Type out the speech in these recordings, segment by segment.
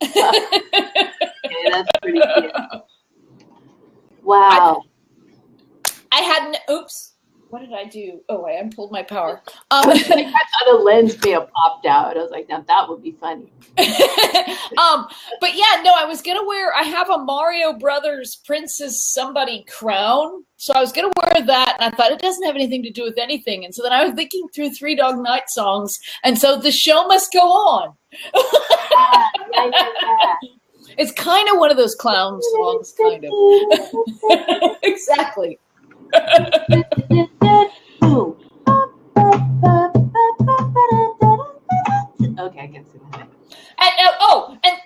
Okay, that's pretty cute. Wow. I had oops. What did I do? Oh, I unpulled my power. I thought a lens may have popped out. I was like, now that would be funny. But yeah, no, I was gonna wear. I have a Mario Brothers Princess Somebody crown, so I was gonna wear that, and I thought it doesn't have anything to do with anything. And so then I was thinking through Three Dog Night songs, and so the show must go on. Yeah. It's kind of one of those clown songs, kind of. Exactly. Okay, I can see that.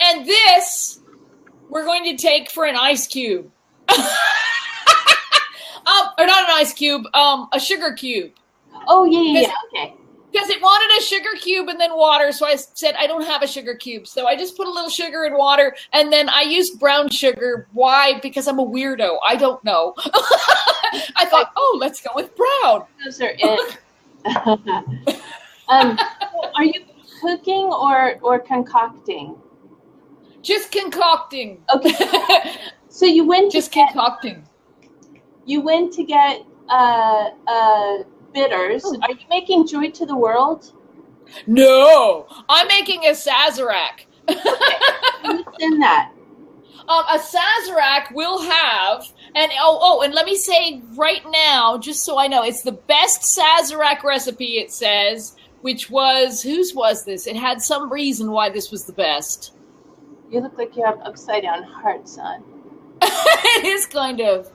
And this we're going to take for an ice cube. Or not an ice cube, a sugar cube. Oh yeah, okay. Because it wanted a sugar cube and then water, so I said I don't have a sugar cube. So I just put a little sugar in water, and then I used brown sugar. Why? Because I'm a weirdo. I don't know. I thought, let's go with brown. Those are it. Are you cooking or concocting? Just concocting. Okay. So you went concocting. You went to get bitters. Are you making Joy to the World? No, I'm making a Sazerac. Okay. What's in that? A Sazerac will have, and and let me say right now, just so I know, it's the best Sazerac recipe, it says, which was, whose was this? It had some reason why this was the best. You look like you have upside down hearts on. It is kind of.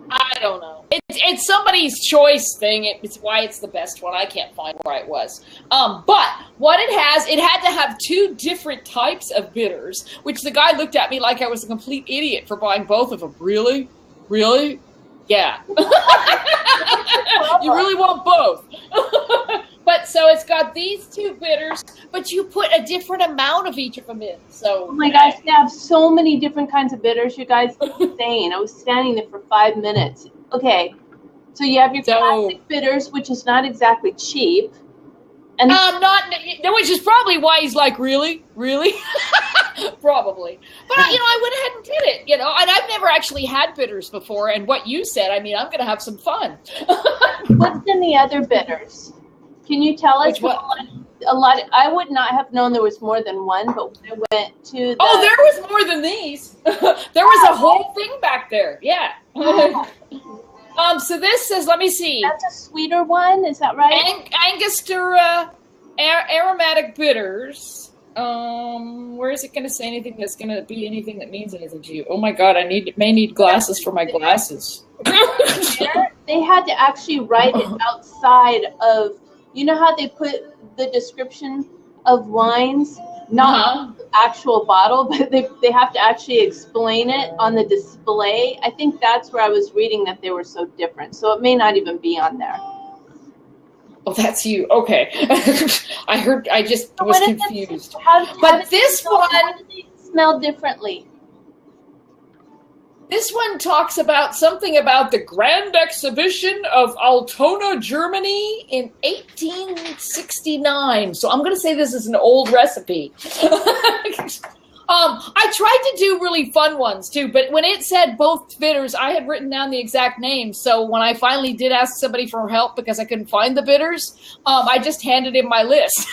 I don't know. It's somebody's choice thing. It's why it's the best one. I can't find where it was. But what it had to have two different types of bitters, which the guy looked at me like I was a complete idiot for buying both of them. Really? Really? Yeah. You really want both. But so it's got these two bitters, but you put a different amount of each of them in. So oh my gosh, they have so many different kinds of bitters. You guys are insane. I was standing there for 5 minutes. Okay, so you have your classic bitters, which is not exactly cheap. And which is probably why he's like, really? Probably. But I went ahead and did it, and I've never actually had bitters before, and what you said, I'm going to have some fun. What's in the other bitters? Can you tell us? A lot. I would not have known there was more than one, but when I went to there was more than these. There was a whole thing back there. Yeah. So this says, let me see. That's a sweeter one, is that right? Angostura aromatic bitters. Where is it going to say anything that's going to be anything that means anything to you? Oh my God, may need glasses for my glasses. They had to actually write it outside of. You know how they put the description of wines, not the actual bottle, but they have to actually explain it on the display. I think that's where I was reading that they were so different. So it may not even be on there. Oh, that's you. Okay. I just was confused. How this one... How do they smell differently? This one talks about something about the Grand Exhibition of Altona, Germany in 1869. So I'm going to say this is an old recipe. I tried to do really fun ones too, but when it said both bitters, I had written down the exact names. So when I finally did ask somebody for help because I couldn't find the bitters, I just handed in my list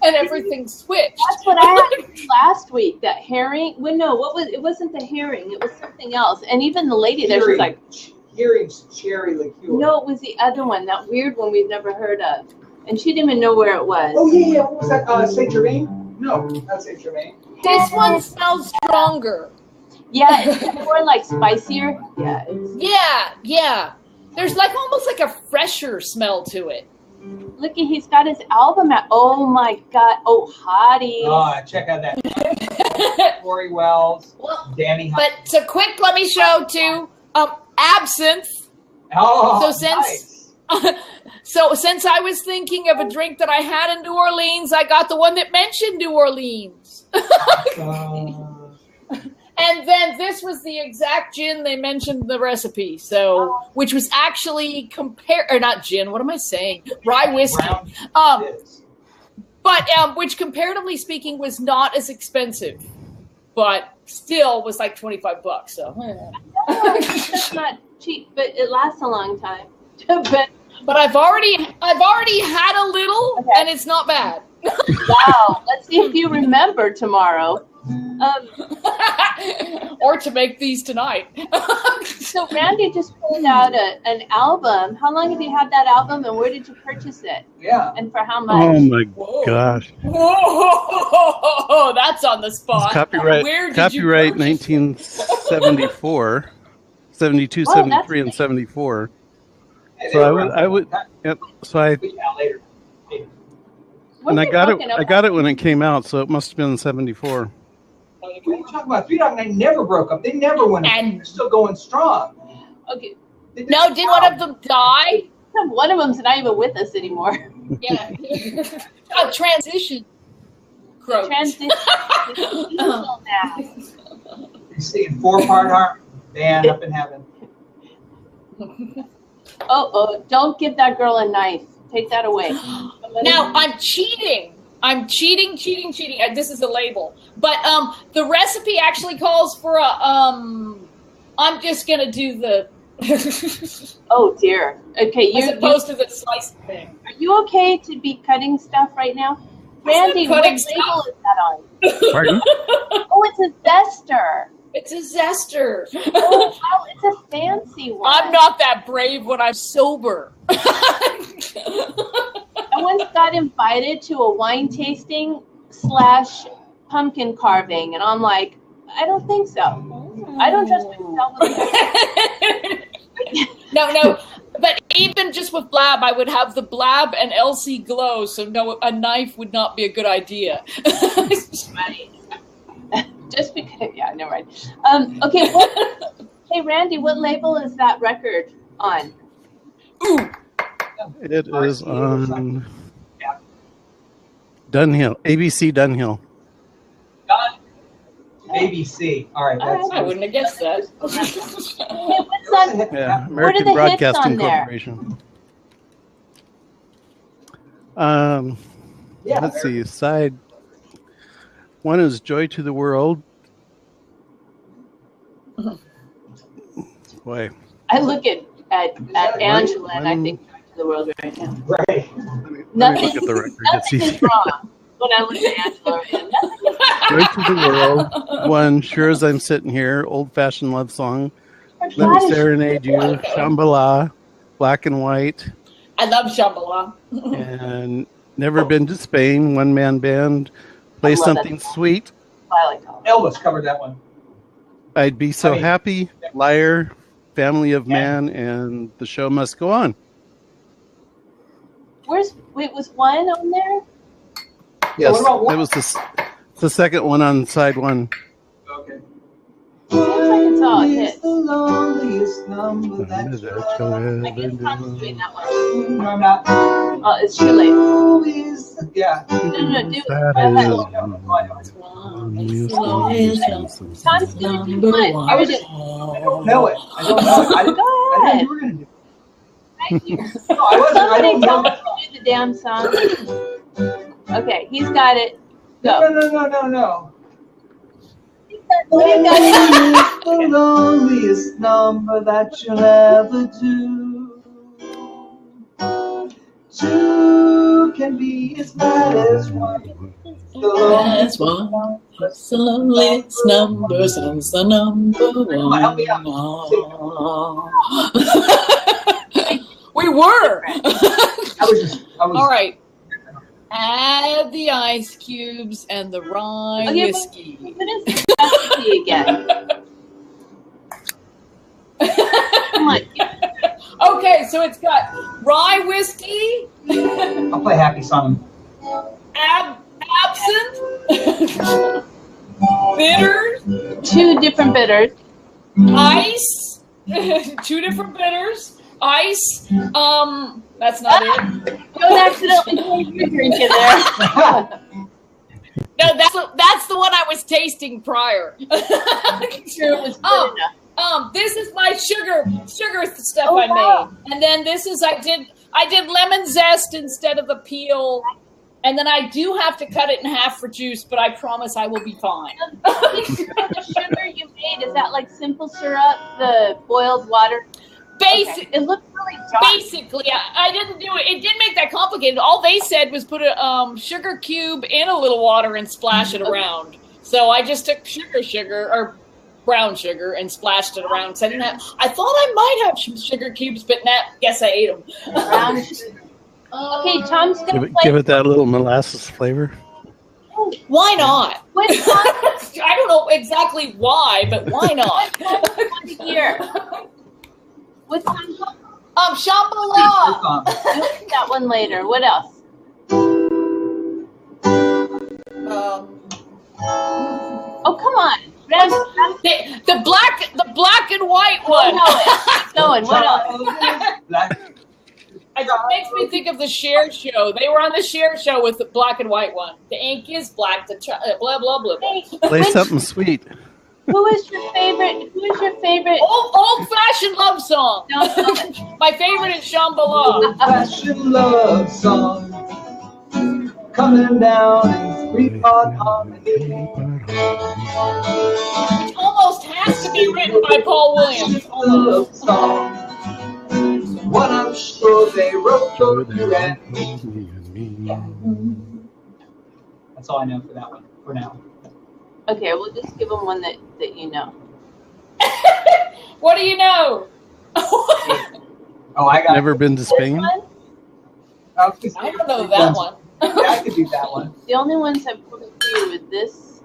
and everything switched. That's what I had last week. That herring. Well, no, it wasn't the herring. It was something else. And even the lady there, she's like, herring's cherry liqueur. No, it was the other one, that weird one we've never heard of. And she didn't even know where it was. Oh yeah. What was that? Saint Germain? No, not Saint Germain. This one smells stronger. Yeah, it's more like spicier. Yeah. There's almost like a fresher smell to it. Look, he's got his album out. Oh my God. Oh, hottie. Oh, check out that. Corey Wells, Danny Hunt. But so quick, let me show too. Absinthe. Oh, so since since I was thinking of a drink that I had in New Orleans, I got the one that mentioned New Orleans. And then this was the exact gin they mentioned in the recipe. So, which was actually not gin. What am I saying? Rye whiskey. but which comparatively speaking was not as expensive, but still was like $25. So that's not cheap, but it lasts a long time. but I've already had a little, and it's not bad. Wow. Let's see if you remember tomorrow. Or to make these tonight. So Randy just pulled out an album. How long have you had that album, and where did you purchase it? Yeah. And for how much? Oh my gosh! Whoa, that's on the spot. It's copyright 1974, 72, 73, and 74. So I would. Yep. So I. And I got it. I got it when it came out, so it must have been 74. What are you talking about? Three Dog Night never broke up. They never went up. They're still going strong. Okay. No, did one of them die? One of them's not even with us anymore. Yeah. Transition. Transition. Now. You're seeing 4-part harmony. Band up in heaven. Oh, don't give that girl a knife. Take that away. Now, I'm cheating. I'm cheating. This is a label. But the recipe actually calls for a, I'm just going to do the... Oh, dear. Okay. As opposed to the slice thing. Are you okay to be cutting stuff right now? Randy, what label is that on? Pardon? Oh, it's a zester. It's a zester. Oh, wow, it's a fancy one. I'm not that brave when I'm sober. I once got invited to a wine tasting / pumpkin carving, and I'm like, I don't think so. I don't trust myself. No. But even just with blab, I would have the blab and Elsie glow, so no, a knife would not be a good idea. Right. Just because, yeah, never mind. Okay, hey Randy, what label is that record on? Ooh. It is on Dunhill, ABC Dunhill. ABC. All right. I wouldn't have guessed that. Hey, what's on? Yeah, What are the American Broadcasting hits on there? Corporation. Let's see. Side one is "Joy to the World." Boy, I look at Angela and I think Joy to the World right now. Right. Let me look at the record. Nothing is wrong when I look at Angela. "Joy to the World." One, "Sure as I'm Sitting Here," old-fashioned love song. "Let Me Serenade You," Shambhala, "Black and White." I love Shambhala. And "Never Been to Spain," one-man band. "Play Something Sweet." Elvis covered that one. "I'd Be So Happy," "Liar," "Family of Man," and "The Show Must Go On." Was one on there? Yes, that was the second one on side one. Okay. Seems like it's all a hit. The loneliest number that I can't concentrate that one. No, I'm not. Oh, it's too late. Yeah. No, do it. Tom's gonna do one. I don't know it. I don't know it. Go ahead. You were going to do it. Thank you. No, I wasn't. I Somebody don't tell know. him to do the damn song. Okay, he's got it. Go. No. What do you got? The loneliest number that you'll ever do. Two can be as bad as one. That's one. It's the loneliest numbers and it's the number one. Help me out. We were. I was. All right. Add the ice cubes and the rye whiskey. What is the recipe again? Come on. Okay, so it's got rye whiskey. I'll play happy song. Absinthe. Bitters. 2 different bitters. Ice. 2 different bitters. Ice. That's not it. Don't accidentally put your drink in there. No, that's the one I was tasting prior. Sure, it was good enough. This is my sugar stuff Oh, I wow. made, and then this is I did lemon zest instead of the peel. And then I do have to cut it in half for juice, but I promise I will be fine. The sugar you made, is that like simple syrup, the boiled water? Basic. Okay. It looks really dark. Basically, I didn't do it. It didn't make that complicated. All they said was put a sugar cube in a little water and splash it around. So I just took sugar or brown sugar and splashed it around. So I thought I might have some sugar cubes, but guess I ate them. Brown sugar. Okay, Tom's gonna give it that little molasses flavor. Why not? I don't know exactly why, but why not? Here. What's on? Shambhala. You'll see that one later. What else? Oh, come on. The black and white one. Going. What else? It makes me think of the Cher show. They were on the Cher show with the black and white one. The ink is black. The blah blah blah. Play something sweet. Who is your favorite? Old-fashioned love song. No. My favorite is Shambhala. Old-fashioned love song coming down in sweetheart harmony. It almost has to be written by Paul Williams. Love song. What I'm sure they wrote for you and me. That's all I know for that one, for now. Okay, we'll just give them one that you know. What do you know? Oh, I got Never been to Spain? I don't know that one. Yeah, I could do that one. The only ones I've put for you with this.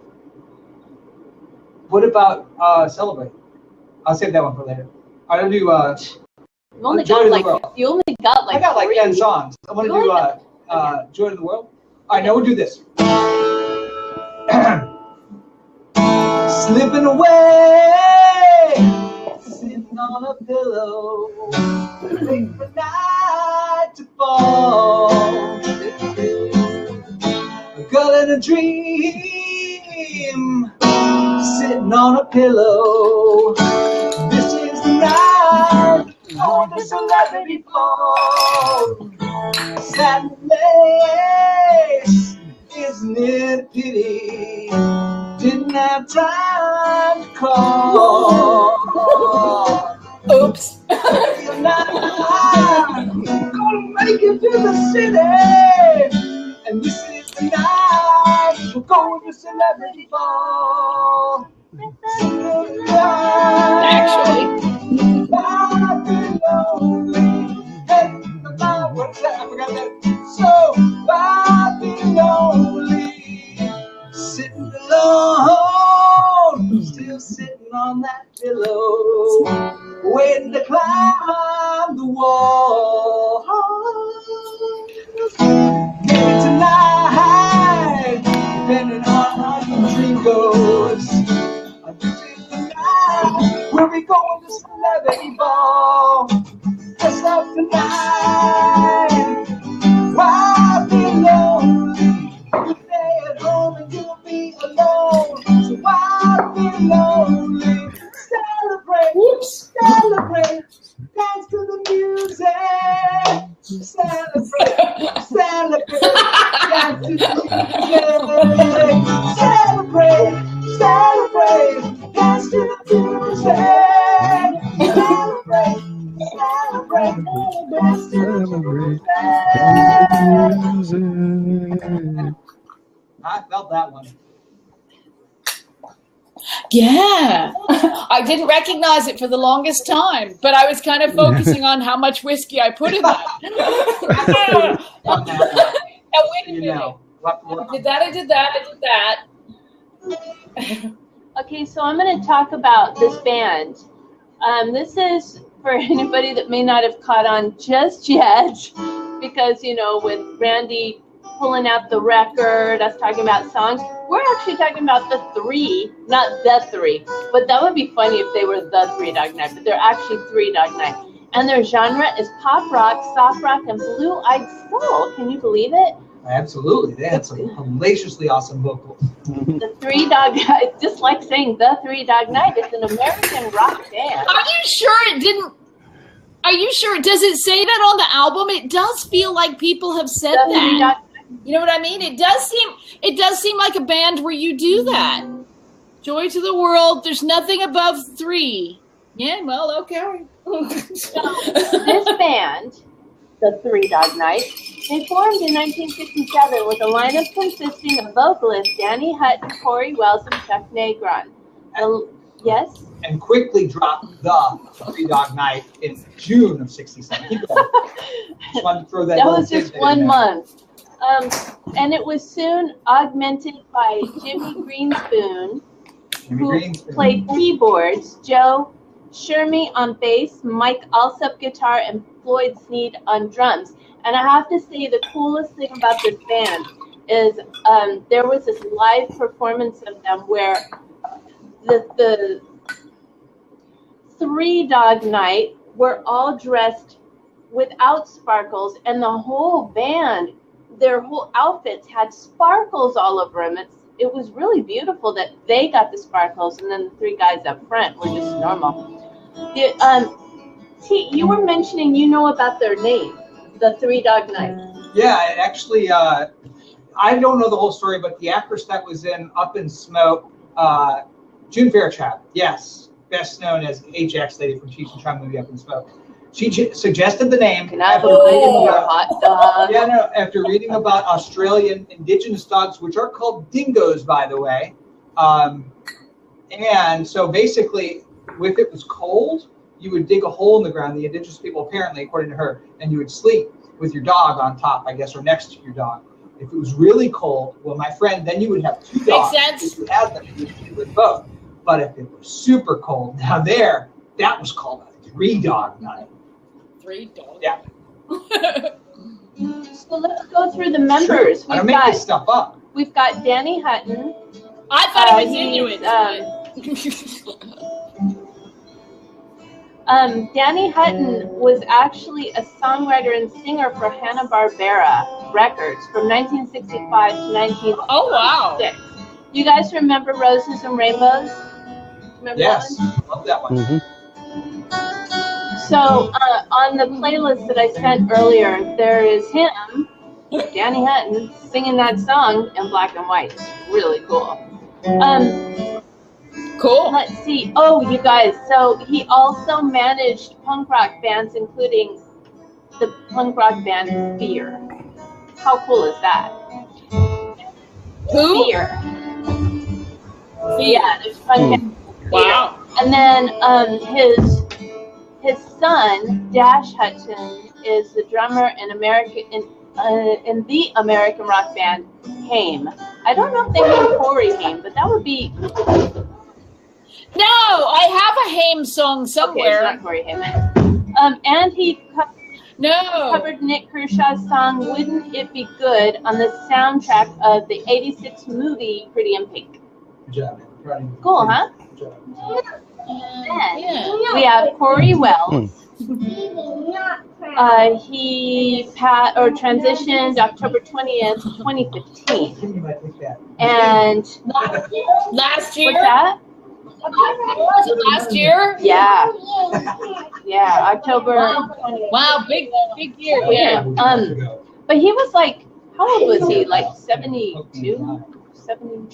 What about Celebrate? I'll save that one for later. I'll do You only Joy got to the like World. I got like 10 songs. I want to do Joy to the World. All right, now we'll do this. Slipping away, sitting on a pillow, waiting for night to fall. A girl in a dream, sitting on a pillow. This is the night on the celebrity phone. Sadness, isn't it a pity? Didn't have time to call. Oops. You're not gonna make it to the city. And this is the night we're going to celebrity ball. Actually. I've been lonely. Hey, what's that? I forgot that. So I've been lonely. Sitting alone, still sitting on that pillow, waiting to climb the wall. Maybe tonight, depending on how your dream goes. This is the night where we going to celebrity ball. Dress up tonight, I've been lonely. You stay at home and you'll be alone. So I've been lonely. Celebrate, celebrate, dance to the music. Celebrate, celebrate, dance to the music. Celebrate, celebrate, dance to the music. Celebrate, celebrate, dance to the music. I felt that one. Yeah. I didn't recognize it for the longest time, but I was kind of focusing on how much whiskey I put in that. Now, wait a minute. I did that. Okay, so I'm going to talk about this band. This is for anybody that may not have caught on just yet, because, with Randy pulling out the record, us talking about songs, we're actually talking about the three, not the three, but that would be funny if they were the Three Dog Night, but they're actually Three Dog Night. And their genre is pop rock, soft rock, and blue-eyed soul. Can you believe it? Absolutely. They had some hellaciously awesome vocals. The Three Dog Night, just like saying the Three Dog Night, it's an American rock band. Are you sure it didn't? Are you sure? Does it say that on the album? It does feel like people have said that. You know what I mean? It does seem like a band where you do that. Joy to the world. There's nothing above 3. Yeah, well, okay. This band, the Three Dog Night, they formed in 1967 with a lineup consisting of vocalists Danny Hutton, Corey Wells, and Chuck Negron. Yes? And quickly dropped the Three Dog Night in June of 67. Keep going. Just wanted to throw that. That was just 1 month. And it was soon augmented by Jimmy Greenspoon, who played keyboards, Joe Shermy on bass, Mike Alsop guitar, and Floyd Sneed on drums. And I have to say, the coolest thing about this band is there was this live performance of them where the Three Dog Night were all dressed without sparkles, and the whole band, their whole outfits had sparkles all over them. It was really beautiful that they got the sparkles, and then the 3 guys up front were just normal. T, you were mentioning you know about their name, the Three Dog Night. Yeah, it actually, I don't know the whole story, but the actress that was in Up in Smoke, June Fairchild, yes, best known as Ajax lady from Cheech and Chong movie Up in Smoke. She suggested the name. Can I have a hot dog? Yeah, no, after reading about Australian indigenous dogs, which are called dingoes, by the way. And so basically, if it was cold, you would dig a hole in the ground, the indigenous people apparently, according to her, and you would sleep with your dog on top, I guess, or next to your dog. If it was really cold, well, my friend, then you would have 2 dogs. Makes sense. If you had them, you would both. But if it was super cold, now that was called a 3 Dog Night. 3 dogs? Yeah. So let's go through the members. I don't make this stuff up. We've got Danny Hutton. I thought it was Inuit. Danny Hutton was actually a songwriter and singer for Hanna-Barbera Records from 1965 to 1966. Oh, wow. You guys remember Roses and Rainbows? Remember Yes, that one? love that one. Mm-hmm. So on the playlist that I sent earlier, there is him, Danny Hutton, singing that song in black and white. It's really cool. Cool. Let's see. Oh, you guys. So he also managed punk rock bands, including the punk rock band Fear. How cool is that? Who? Fear. Yeah, there's punk band. Wow. And then his son Dash Hutton is the drummer in in the American rock band Haim. I don't know if they named Corey Haim, but that would be. No, I have a Haim song somewhere. Okay, it's not Corey Haim. And he covered Nick Kershaw's song "Wouldn't It Be Good" on the soundtrack of the '86 movie Pretty in Pink. Good job, man. Cool, huh? Good job. We have Corey Wells. He transitioned October 20th, 2015. You might take that. And Last year? what's that? Was it last year? Yeah. Yeah, October 20th. Wow, big year. Yeah. But he was like, how old was he? Like 72? 71?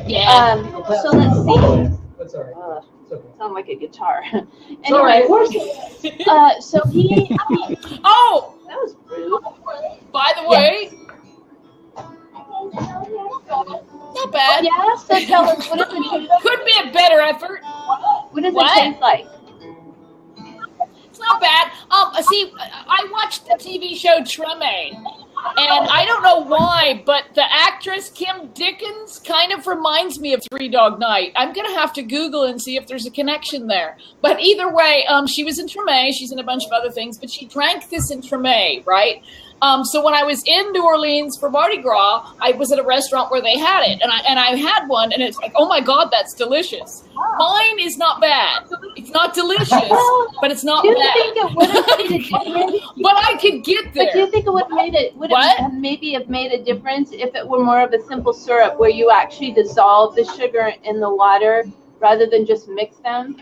Yeah. So let's see. That's all right. It's okay. Sound like a guitar. Sorry. Anyway, so he Oh, that was rude. by the way, not bad. Yeah, so tell us, what does it, Could be a better effort. what does What? it taste like? It's not bad. See, I watched the TV show Treme, and I don't know why, but the actress Kim Dickens kind of reminds me of Three Dog Night. I'm gonna have to Google and see if there's a connection there. But either way, she was in Treme. She's in a bunch of other things, but she drank this in Treme, right? So when I was in New Orleans for Mardi Gras, I was at a restaurant where they had it, and I had one, and it's like, oh my God, that's delicious. Mine is not bad. It's not delicious, but it's not Do you bad. think it would have made a difference? But I could get there. But do you think it would have made it? Would What? it have maybe have made a difference if it were more of a simple syrup where you actually dissolve the sugar in the water rather than just mix them?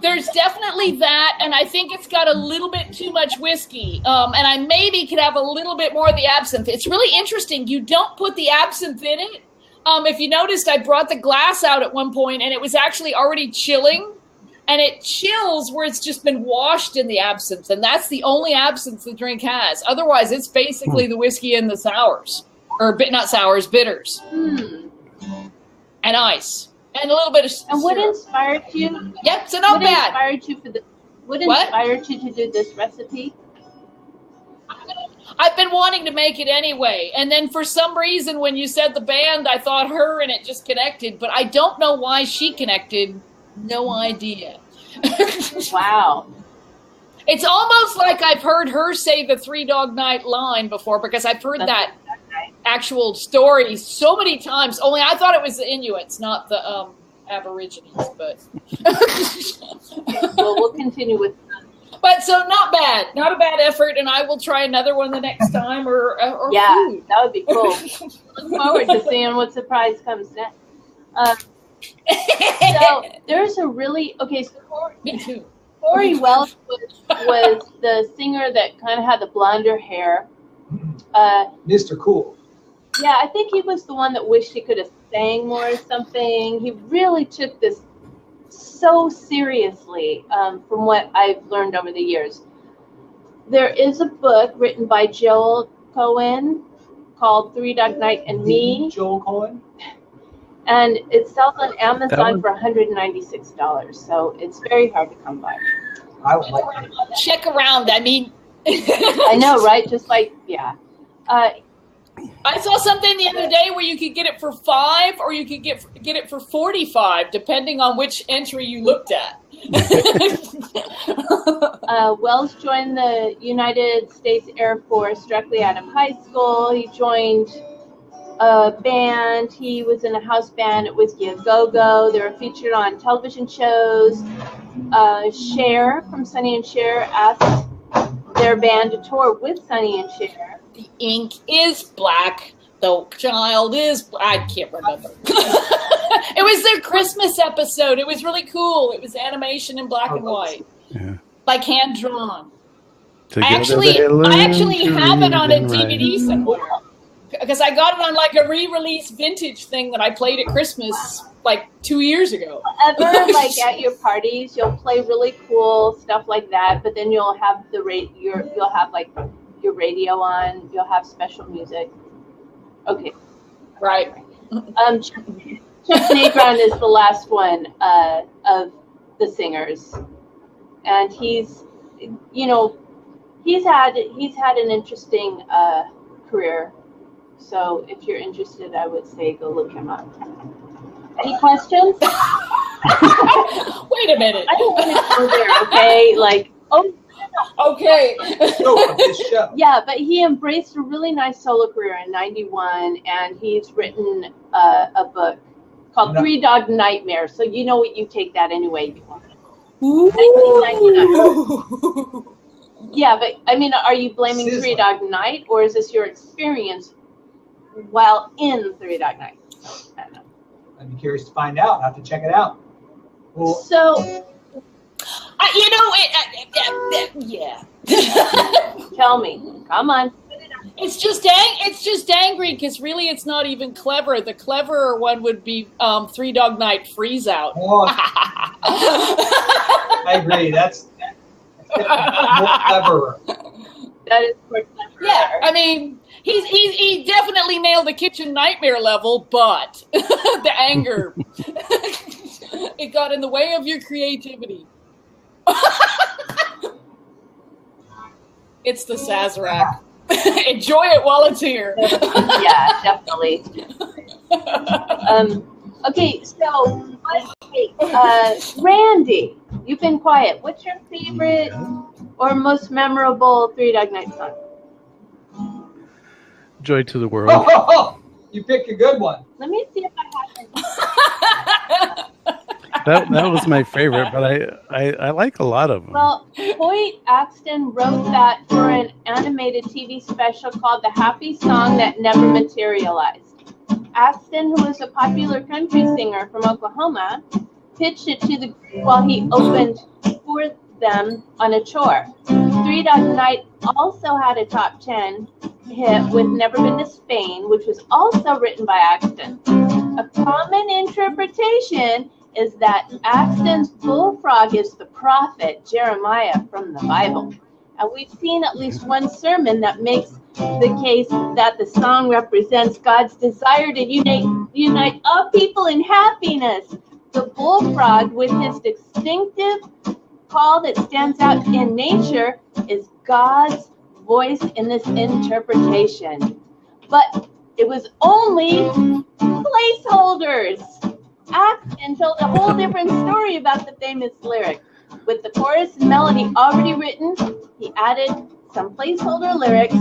There's definitely that, and I think it's got a little bit too much whiskey. And I maybe could have a little bit more of the absinthe. It's really interesting. You don't put the absinthe in it. If you noticed, I brought the glass out at one point, and it was actually already chilling. And it chills where it's just been washed in the absinthe, and that's the only absinthe the drink has. Otherwise, it's basically the whiskey and the sours, or not sours, bitters, and ice, and a little bit of. And what inspired you? Yep, so not bad. Inspired you for the? What inspired you to do this recipe? I've been wanting to make it anyway, and then for some reason, when you said the band, I thought her, and it just connected. But I don't know why she connected. No idea. Wow. It's almost like I've heard her say the Three Dog Night line before, because I've heard that actual story so many times. Only I thought it was the Inuits, not the Aborigines. But well, we'll continue with. But so not bad, not a bad effort, and I will try another one the next time. Or yeah, food. That would be cool. Look forward to seeing what surprise comes next. So there's a really So Corey Wells was the singer that kind of had the blonder hair. Mr. Cool. Yeah, I think he was the one that wished he could have sang more or something. He really took this so seriously, from what I've learned over the years. There is a book written by Joel Cohen called Three Dog Night and Me. Joel Cohen. And it sells on Amazon for $196, so it's very hard to come by. I would like that. Check around. I mean, I know, right? Just like, yeah. I saw something the other day where you could get it for $5, or you could get it for $45, depending on which entry you looked at. Wells joined the United States Air Force directly out of high school. He joined a band. He was in a house band at Whiskey A Go Go. They were featured on television shows. Cher from Sonny and Cher asked their band to tour with Sonny and Cher. The ink is black. The child is. I can't remember. It was their Christmas episode. It was really cool. It was animation in black and white, like hand drawn. I actually have it on a DVD somewhere. Because I got it on like a re-release vintage thing that I played at Christmas like 2 years ago. Ever like at your parties, you'll play really cool stuff like that, but then you'll have you'll have like your radio on. You'll have special music. Okay, right. Chuck Negron is the last one of the singers, and he's had an interesting career. So if you're interested, I would say go look him up. Any questions? Wait a minute. I don't want to go there, okay? Like, okay. Yeah, but he embraced a really nice solo career in '91, and he's written a book called Three Dog Nightmare. So you know what? You take that anyway you want. 1999. Yeah, but I mean, are you blaming Three Dog Night, or is this your experience while in Three Dog Night? I don't know. I'd be curious to find out. I have to check it out. Well, so, yeah. Tell me. Come on. It's just angry because really it's not even clever. The cleverer one would be Three Dog Night Freeze Out. Oh, I agree. That's more cleverer. That is more clever. Yeah, I mean, he definitely nailed the kitchen nightmare level, but the anger, it got in the way of your creativity. It's the Sazerac. Enjoy it while it's here. Yeah, definitely. Okay, so Randy, you've been quiet. What's your favorite or most memorable Three Dog Night song? Joy to the World. Oh, you picked a good one. Let me see if I have That was my favorite, but I like a lot of them. Well, Hoyt Axton wrote that for an animated TV special called The Happy Song That Never Materialized. Axton, who was a popular country singer from Oklahoma, pitched it to the while he opened for them on a chore. Three Dog Night also had a top 10 hit with Never Been to Spain, which was also written by Axton. A common interpretation is that Axton's bullfrog is the prophet Jeremiah from the Bible. And we've seen at least one sermon that makes the case that the song represents God's desire to unite all people in happiness. The bullfrog, with his distinctive call that stands out in nature, is God's voice in this interpretation. But it was only placeholders. Axton told a whole different story about the famous lyric. With the chorus and melody already written, he added some placeholder lyrics.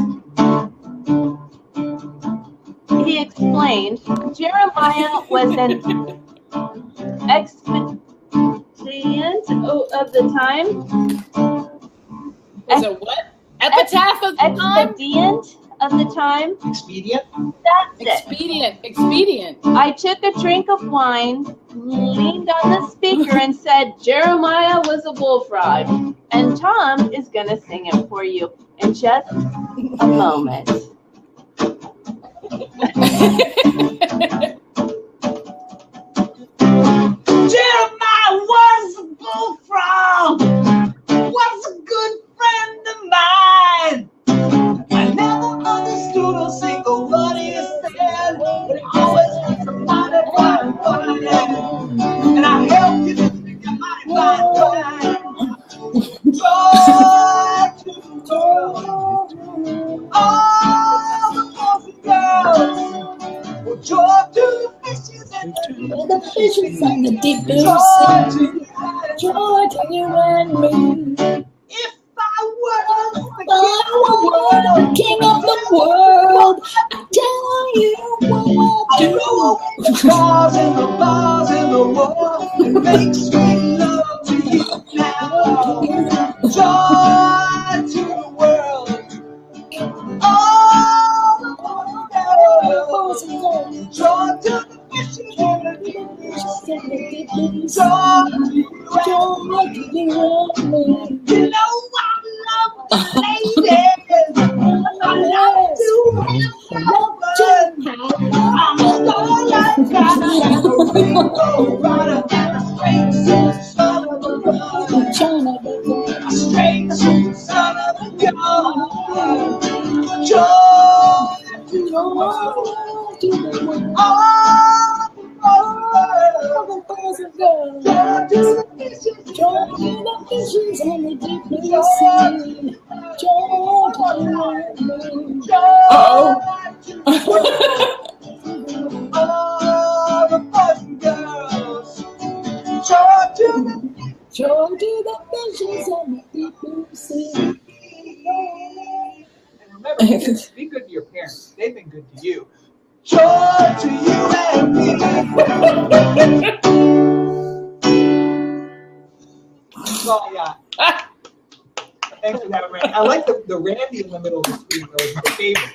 He explained Jeremiah was an expedient of the time. Was it what? Epitaph of the time? Expedient of the time. Expedient? That's it. Expedient. I took a drink of wine, leaned on the speaker, and said, Jeremiah was a bullfrog. And Tom is going to sing it for you in just a moment. Jeremiah was a bullfrog, was a good friend of mine. I never understood a single word he said, but he always had somebody fine. And I helped him to think I might find. Joy to the world, all the boys and girls. Well, joy to the fishes and The fishes and the deep blue sea. Joy to you and me. if I was the The king of the world. I tell you what I do. the bars and the bars and the wall and make sweet love to you now. Joy to the world. All the boys and girls. Joy to the fishes and the deep blue sea. Joy to you and me. You know I love the ladies. I love to have I'm a starlight guy, and a rainbow rider, and a straight suit son of a gun. A straight suit son of a gun. Joy to the world. All the boys and girls. Joy to the fishes. Joy to the fishes and the deep blue sea. Joy to you and me. All the boys and girls. Joy to the fishes and the deep blue sea. And remember, be good to your parents. They've been good to you. Joy to you and me. That's all I got. Thanks for that, Randy. I like the Randy in the middle of the screen. That was my favorite.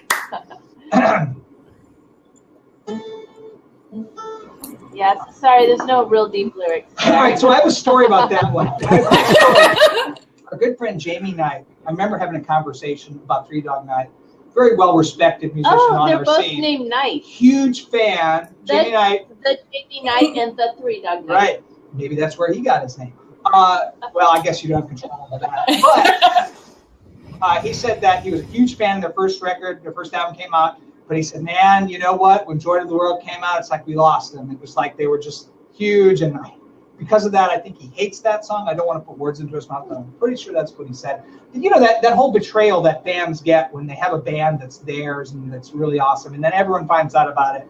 Yes, sorry, there's no real deep lyrics. All right, so I have a story about that one. Our good friend Jamie Knight. I remember having a conversation about Three Dog Night. Very well-respected musician on they're our both scene. named Knight. Huge fan. Jamie Knight. The Jamie Knight and the Three Dog Night. Right. Maybe that's where he got his name. Well, I guess you don't have control over that. But he said that he was a huge fan of their first record, their first album came out. But he said, man, you know what? When Joy to the World came out, it's like we lost them. It was like they were just huge. And because of that, I think he hates that song. I don't want to put words into his mouth, but I'm pretty sure that's what he said. And you know, that whole betrayal that fans get when they have a band that's theirs and that's really awesome. And then everyone finds out about it.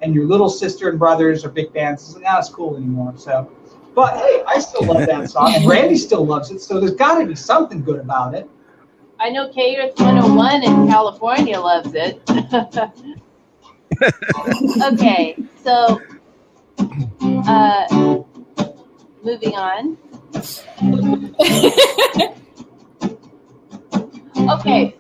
And your little sister and brothers are big fans. It's not as cool anymore. So, but hey, I still love that song. And Randy still loves it. So there's got to be something good about it. I know KUS 101 in California loves it. Okay, so moving on. Okay,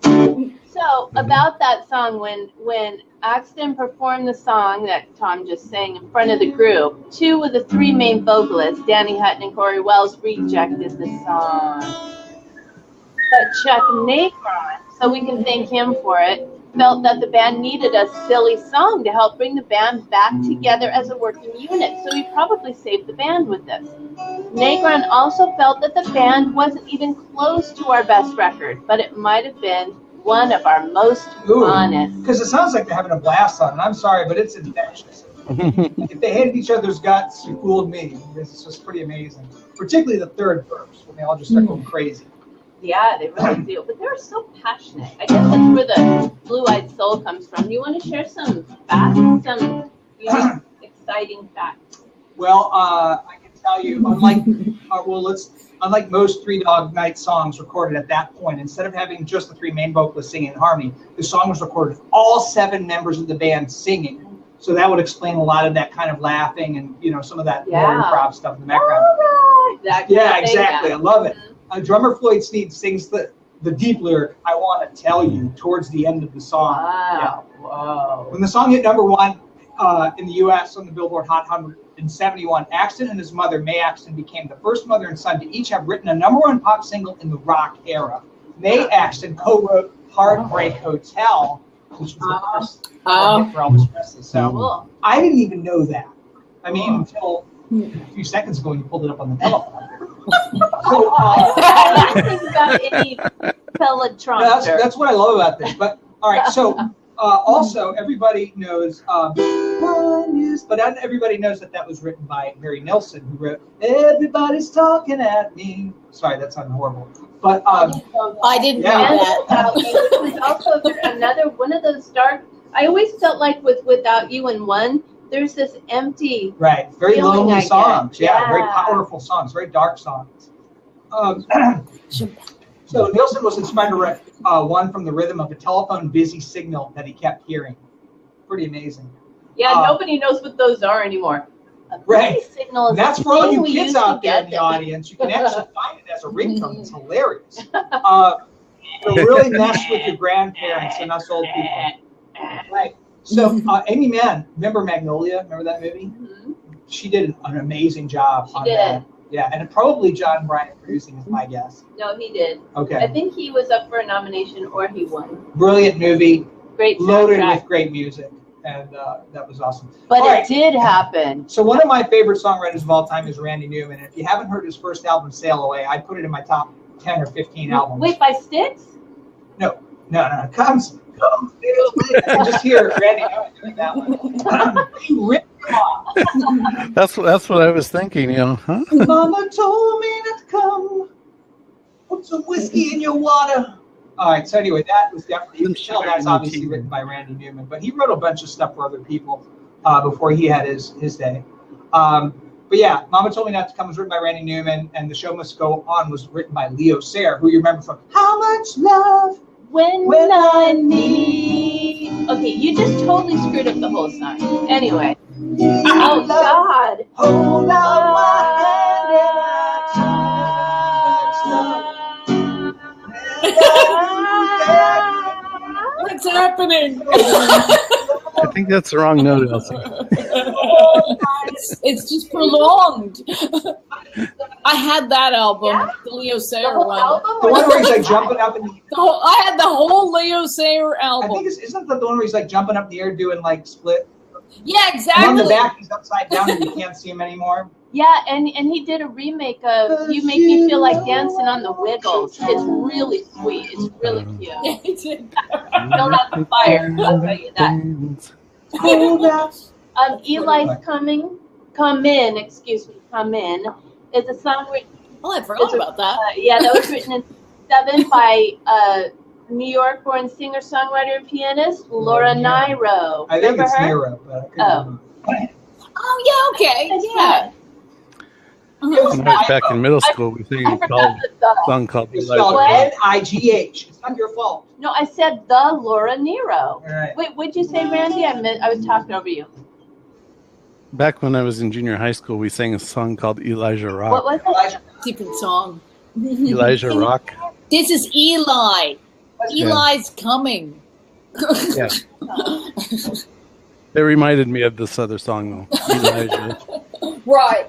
So about that song, when Axton performed the song that Tom just sang in front of the group, two of the three main vocalists, Danny Hutton and Corey Wells, rejected the song. But Chuck Nacron, so we can thank him for it, felt that the band needed a silly song to help bring the band back together as a working unit, so he probably saved the band with this. Nacron also felt that the band wasn't even close to our best record, but it might have been one of our most honest. Because it sounds like they're having a blast on it. I'm sorry, but it's infectious. If they hated each other's guts, you fooled me. This is just pretty amazing. Particularly the third verse, when they all just start going crazy. Yeah, they really do. But they're so passionate. I guess that's where the blue-eyed soul comes from. Do you want to share some facts, some exciting facts? Well, I can tell you, unlike most Three Dog Night songs recorded at that point, instead of having just the three main vocalists singing in harmony, the song was recorded with all 7 members of the band singing. So that would explain a lot of that kind of laughing and some of that more improv stuff in the background. Exactly. Yeah, exactly. I love it. Drummer Floyd Sneed sings the deep lyric, "I want to tell you," towards the end of the song. Wow. Yeah. Whoa. When the song hit #1 in the U.S. on the Billboard Hot 100 in '71, Axton and his mother, Mae Axton, became the first mother and son to each have written a #1 pop single in the rock era. Mae Axton co-wrote "Heartbreak Hotel," which was the first hit for Elvis Presley. So I didn't even know that. I mean, until a few seconds ago when you pulled it up on the telephone. So, I don't think about any Peloton. That's what I love about this. But all right, so also everybody knows, but not everybody knows that was written by Harry Nilsson, who wrote "Everybody's Talking at Me." Sorry, that sounded horrible. But I didn't know that. It was also another one of those dark. I always felt like with Without You and One, there's this empty. Right, very feeling lonely songs. Yeah, very powerful songs, very dark songs. So Nilsson was inspired to write one from the rhythm of a telephone busy signal that he kept hearing. Pretty amazing. Yeah, nobody knows what those are anneanymore. Right. Signal is that's for all you kids out there in the audience. You can actually find it as a ringtone. It's hilarious. It'll really mess with your grandparents and us old people. Right. So Amy Mann, remember Magnolia? Remember that movie? Mm-hmm. She did an amazing job on that. Yeah, and probably John Bryant producing is my guess. No, he did. Okay. I think he was up for a nomination or he won. Brilliant movie. Great soundtrack. Loaded with great music. And that was awesome. But did happen. So one of my favorite songwriters of all time is Randy Newman. And if you haven't heard his first album, Sail Away, I'd put it in my top 10 or 15 albums. Wait, by Styx? No. Come sail away. I can just hear Randy Newman doing that one. He ripped him off. That's what I was thinking, huh? Mama told me not to come. Put some whiskey in your water. All right, so anyway, that was definitely, you can tell that's obviously written by Randy Newman, but he wrote a bunch of stuff for other people before he had his day. But yeah, Mama Told Me Not to Come was written by Randy Newman, and The Show Must Go On was written by Leo Sayer, who you remember from How Much Love When I Need. Okay, you just totally screwed up the whole song. Anyway. Oh, God. Hold out my hand and I What's happening? I think that's the wrong note, Elsie. It's just prolonged. I had that album, the Leo Sayer one. The one where he's like jumping up in the air. I had the whole Leo Sayer album. I think isn't that the one where he's like jumping up in the air doing like split? Yeah, exactly. And on the back, he's upside down and you can't see him anymore. Yeah, and he did a remake of You Make Me Feel Like Dancing on the Wiggles. It's really sweet. It's really cute. Yeah, he did. Still not the fire, I'll tell you that. Eli's Come In, is a song written. Oh, I forgot about that. That was written in 7 by New York-born singer-songwriter and pianist Laura Nyro. I think it's Nyro, but I couldn't remember. Oh, yeah, okay. Yeah. When I was back in middle school, we sang a song called It's spelled N-I-G-H. It's not your fault. No, I said the Laura Nyro. Right. Wait, what'd you say, Randy? I was talking over you. Back when I was in junior high school, we sang a song called Elijah Rock. What was it? Different song. Elijah Rock. This is Eli. Eli's coming. Yeah. It reminded me of this other song, though. Elijah. Right.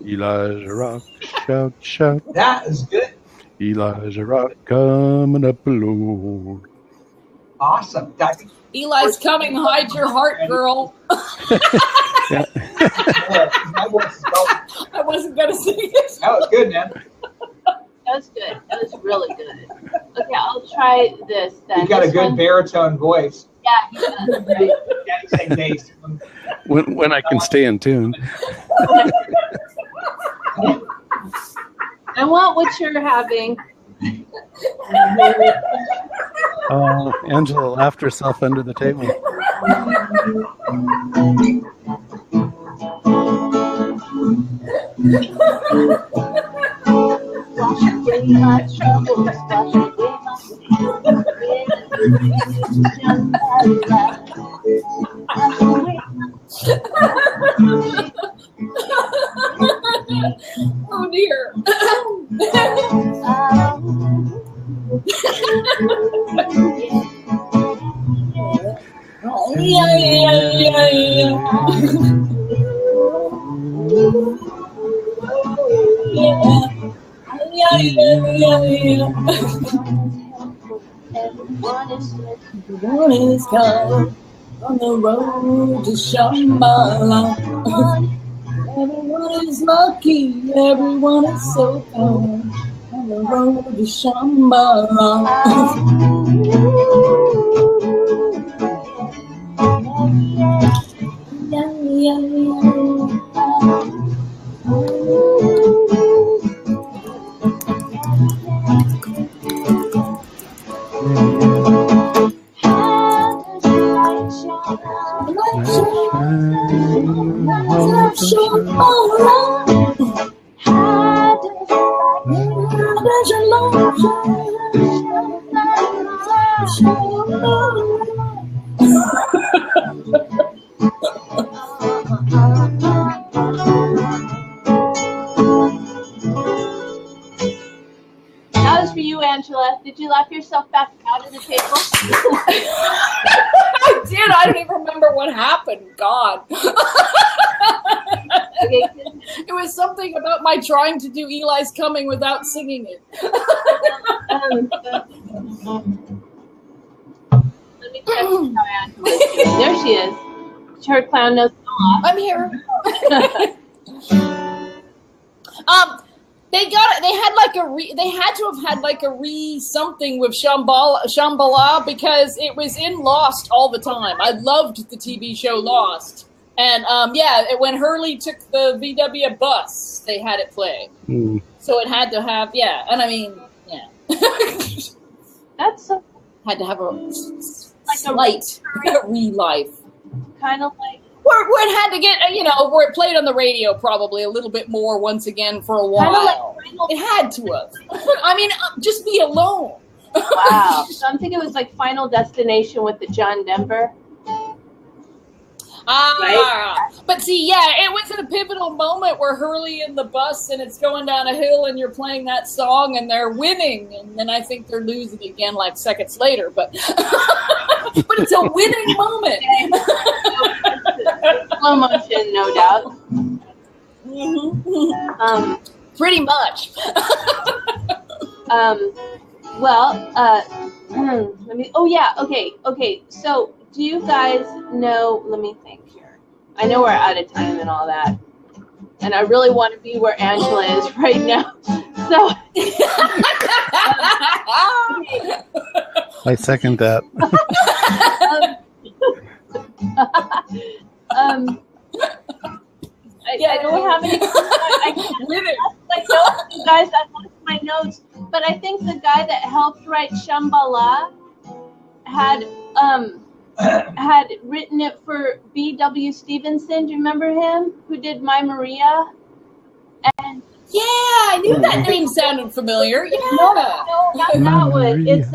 Elijah Rock, shout, shout. That is good. Elijah Rock coming up below. Awesome. Eli's coming. Hide your heart, girl. Yeah. My voice is going. I wasn't going to sing it. That was good, man. That was good. That was really good. Okay, I'll try this then. You got this a good baritone voice. Yeah, he does. Right? Daddy sang bass. When I can stay in tune. I want what you're having. Oh, Angela laughed herself under the table. Wash away my troubles, wash away my Oh dear. Everyone is come on the road to Shambhala. Everyone is lucky, everyone is so kind on the road to Shambhala. That was for you, Angela. Did you laugh yourself back out of the table? I did. I don't even remember what happened. God. Okay. It was something about my trying to do Eli's Coming without singing it. Let me check how Angela's doing. There she is. Her clown nose fell off. I'm here. They got it. They had like they had to have had like a something with Shambhala because it was in Lost all the time. I loved the TV show Lost, and when Hurley took the VW bus, they had it play. Mm. So it had to have and I mean That's so, had to have a like slight re-life. kind of like Where it had to get, where it played on the radio probably a little bit more once again for a kind of while. like Final. It had to have. I mean, just be alone. Wow. So I'm thinking it was like Final Destination with the John Denver. But see, it was a pivotal moment where Hurley in the bus and it's going down a hill and you're playing that song and they're winning, and then I think they're losing again like seconds later. But but it's a winning moment. Slow motion, no doubt. Pretty much. Let me. Oh yeah. Okay. So, do you guys know? Let me think here. I know we're out of time and all that, and I really want to be where Angela is right now. So. I second that. I don't have any. I can't like notes, you guys. I lost my notes, but I think the guy that helped write Shambhala had written it for B.W. Stevenson. Do you remember him? Who did My Maria? And Yeah, I knew that name sounded familiar. Yeah. no, not that one. It's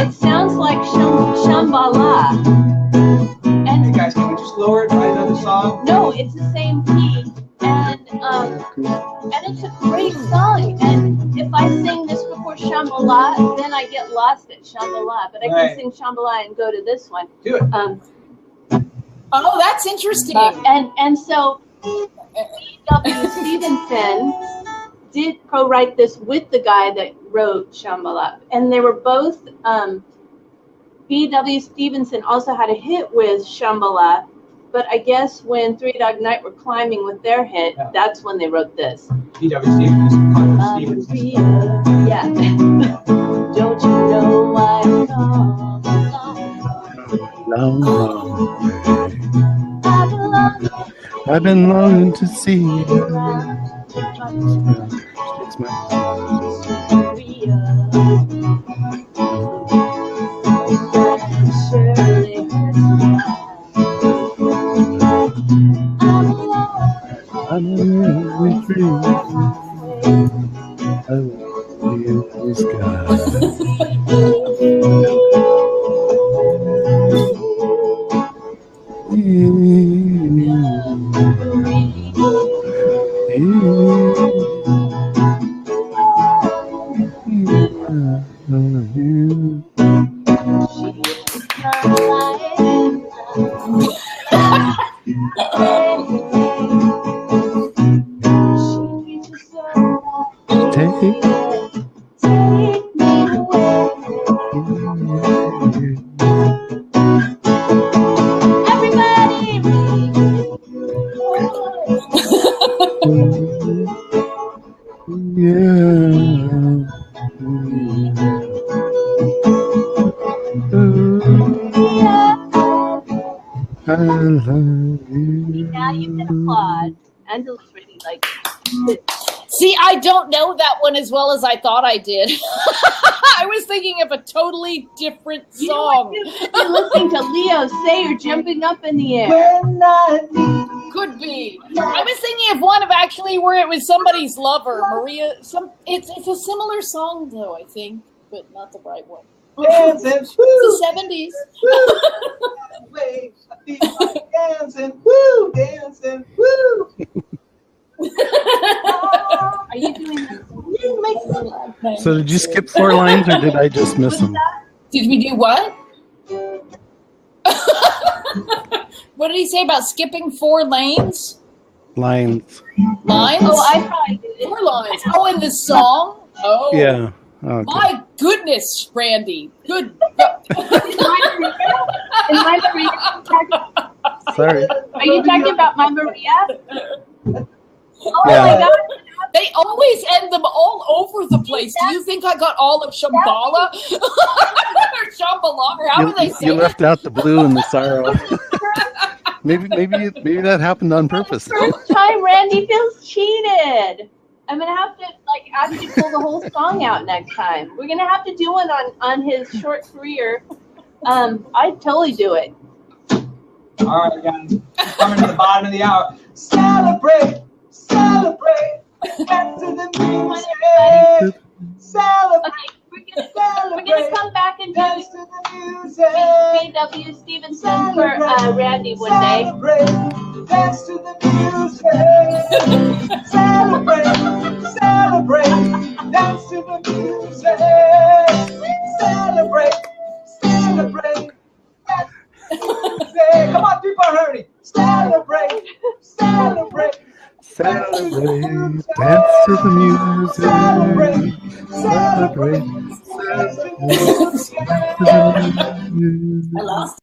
It sounds like Shambhala. Hey guys, can we just lower it by another song? No, it's the same key, and it's a great song. And if I sing this before Shambhala, then I get lost at Shambhala. But I can Right. sing Shambhala and go to this one. Do it. Oh, that's interesting. And so B.W. Stevenson did co-write this with the guy that wrote Shambhala, and they were both. B.W. Stevenson also had a hit with Shambhala, but I guess when Three Dog Night were climbing with their hit, that's when they wrote this. B.W. Stevenson. Yeah. Don't you know I come Long, I've been longing to see you. It's my- I'm really free. I love you, this guy. I love you. Now you can applaud. Angela's really like. See, I don't know that one as well as I thought I did. I was thinking of a totally different song. You're listening to Leo say you're jumping up in the air. Could be. I was thinking of one of actually where it was somebody's lover, Maria. It's a similar song though, I think, but not the right one. Dancing, it's the 70s. Dancing, woo, dancing, woo. Are you doing this? So did you skip 4 lines or did I just miss them? Did we do what? What did he say about skipping 4 lanes? Lines. Lines? Oh, I probably did it. 4 lines. Oh, in the song? Oh. Yeah. Okay. My goodness, Randy. Good. Sorry. Are you talking about my Maria? Oh Yeah. my God. They always end them all over the place. Do you think I got all of Shambhala? Or Shambhala? Or how do they say You it? left out the blue and the sorrow. maybe that happened on purpose. First time Randy feels cheated. I'm gonna have to like actually pull the whole song out next time. We're gonna have to do one on his short career. I'd totally do it. All right, guys. Coming to the bottom of the hour. Celebrate, celebrate. Back to the music. Celebrate. Okay, we're gonna come back and do Dance to the music. B.W. Stevenson for Randy one day. Celebrate, dance to the music. Celebrate, celebrate, dance to the music. Celebrate, celebrate, dance to the music. Come on, 3-part harmony. Celebrate, celebrate. Celebrate, dance to the music. Celebrate, Celebrate, celebrate, dance to the music. I lost